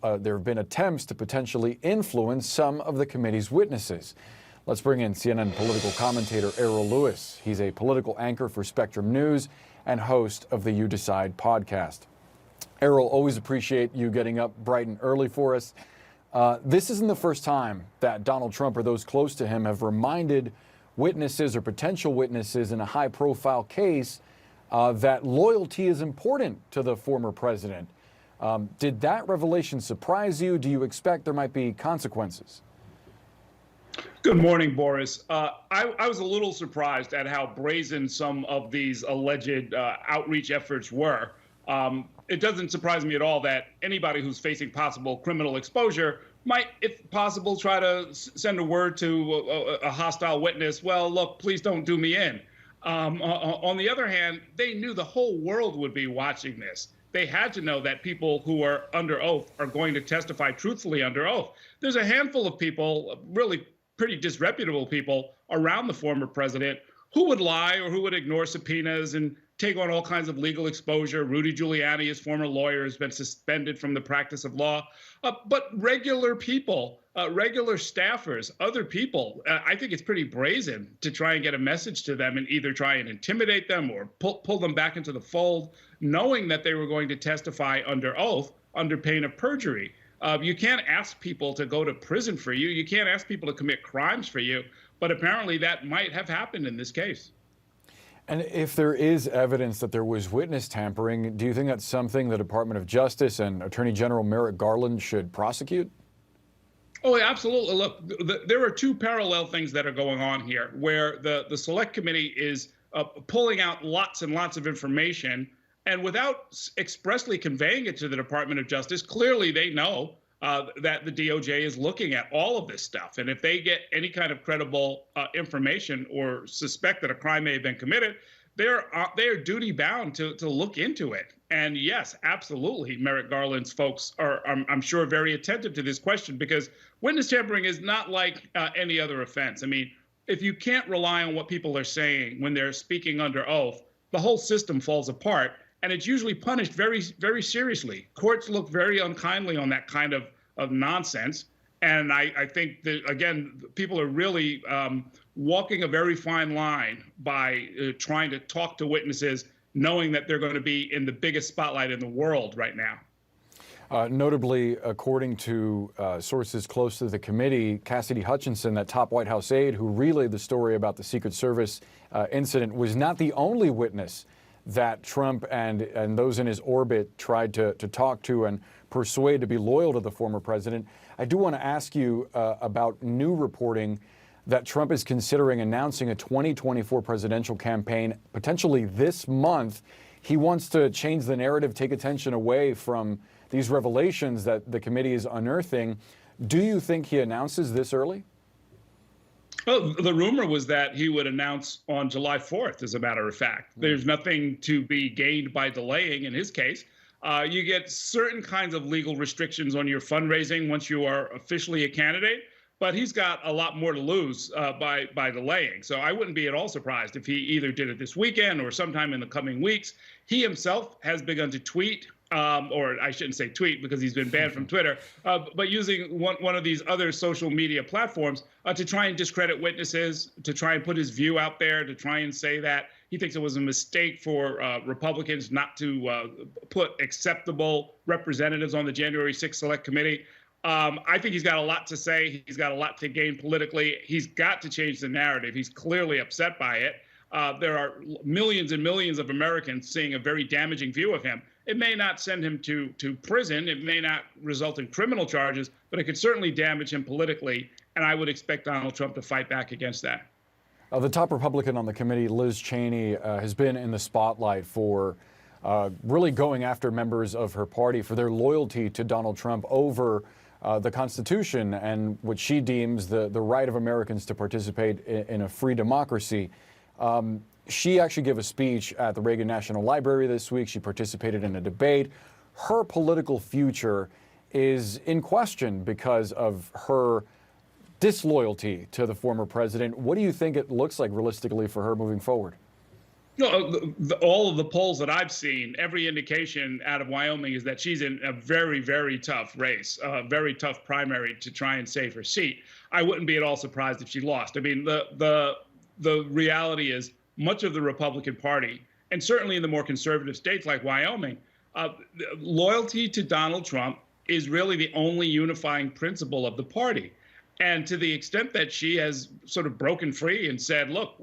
there have been attempts to potentially influence some of the committee's witnesses. Let's bring in CNN political commentator Errol Louis. He's a political anchor for Spectrum News and host of the You Decide podcast. Errol, always appreciate you getting up bright and early for us. This isn't the first time that Donald Trump or those close to him have reminded witnesses or potential witnesses in a high-profile case that loyalty is important to the former president. Did that revelation surprise you? Do you expect there might be consequences? Good morning, Boris. I was a little surprised at how brazen some of these alleged outreach efforts were. It doesn't surprise me at all that anybody who's facing possible criminal exposure might, if possible, try to send a word to a hostile witness. Well, look, please don't do me in. On the other hand, they knew the whole world would be watching this. They had to know that people who are under oath are going to testify truthfully under oath. There's a handful of people, really pretty disreputable people around the former president who would lie or who would ignore subpoenas and take on all kinds of legal exposure. Rudy Giuliani, his former lawyer, has been suspended from the practice of law. But regular people, regular staffers, other people, I think it's pretty brazen to try and get a message to them and either try and intimidate them or pull them back into the fold, knowing that they were going to testify under oath under pain of perjury. You can't ask people to go to prison for you. You can't ask people to commit crimes for you. But apparently that might have happened in this case. And if there is evidence that there was witness tampering, do you think that's something the Department of Justice and Attorney General Merrick Garland should prosecute? Oh, absolutely. Look, there are two parallel things that are going on here, where the Select Committee is pulling out lots and lots of information, and without expressly conveying it to the Department of Justice, clearly they know that the DOJ is looking at all of this stuff. And if they get any kind of credible information or suspect that a crime may have been committed, they are duty bound to look into it. And yes, absolutely, Merrick Garland's folks are, I'm sure, very attentive to this question, because witness tampering is not like any other offense. I mean, if you can't rely on what people are saying when they're speaking under oath, the whole system falls apart. And it's usually punished very, very seriously. Courts look very unkindly on that kind of nonsense. And I think that, again, people are really walking a very fine line by trying to talk to witnesses, knowing that they're going to be in the biggest spotlight in the world right now. Notably, according to sources close to the committee, Cassidy Hutchinson, that top White House aide who relayed the story about the Secret Service incident, was not the only witness that Trump and those in his orbit tried to talk to and persuade to be loyal to the former president. I do want to ask you about new reporting that Trump is considering announcing a 2024 presidential campaign potentially this month. He wants to change the narrative, take attention away from these revelations that the committee is unearthing. Do you think he announces this early? Well, the rumor was that he would announce on July 4th, as a matter of fact. There's nothing to be gained by delaying in his case. You get certain kinds of legal restrictions on your fundraising once you are officially a candidate, but he's got a lot more to lose by delaying. So I wouldn't be at all surprised if he either did it this weekend or sometime in the coming weeks. He himself has begun to tweet, or I shouldn't say tweet because he's been banned from Twitter, but using one of these other social media platforms to try and discredit witnesses, to try and put his view out there, to try and say that he thinks it was a mistake for Republicans not to put acceptable representatives on the January 6th Select Committee. I think he's got a lot to say. He's got a lot to gain politically. He's got to change the narrative. He's clearly upset by it. There are millions and millions of Americans seeing a very damaging view of him. It may not send him to prison. It may not result in criminal charges, but it could certainly damage him politically. And I would expect Donald Trump to fight back against that. The top Republican on the committee, Liz Cheney, has been in the spotlight for really going after members of her party for their loyalty to Donald Trump over the Constitution and what she deems the right of Americans to participate in a free democracy. She actually gave a speech at the Reagan National Library this week. She participated in a debate. Her political future is in question because of her disloyalty to the former president. What do you think it looks like realistically for her moving forward? No, all of the polls that I've seen, every indication out of Wyoming is that she's in a very, very tough race, a very tough primary to try and save her seat. I wouldn't be at all surprised if she lost. I mean, the reality is much of the Republican Party, and certainly in the more conservative states like Wyoming, loyalty to Donald Trump is really the only unifying principle of the party. And to the extent that she has sort of broken free and said, look,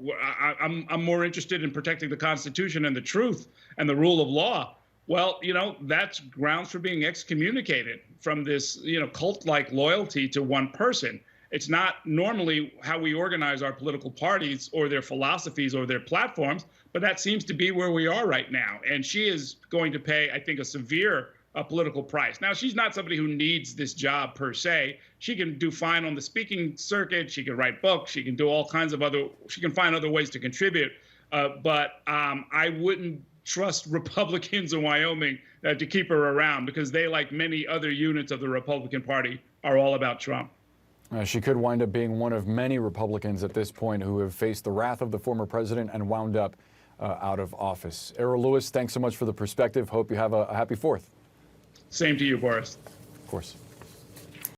I'm more interested in protecting the Constitution and the truth and the rule of law, well, that's grounds for being excommunicated from this, cult-like loyalty to one person. It's not normally how we organize our political parties or their philosophies or their platforms, but that seems to be where we are right now. And she is going to pay, I think, a severe political price. Now, she's not somebody who needs this job per se. She can do fine on the speaking circuit. She can write books. She can do all kinds of she can find other ways to contribute. But I wouldn't trust Republicans in Wyoming to keep her around, because they, like many other units of the Republican Party, are all about Trump. She could wind up being one of many Republicans at this point who have faced the wrath of the former president and wound up out of office. Errol Louis, thanks so much for the perspective. Hope you have a happy 4th. Same to you, Boris. Of course.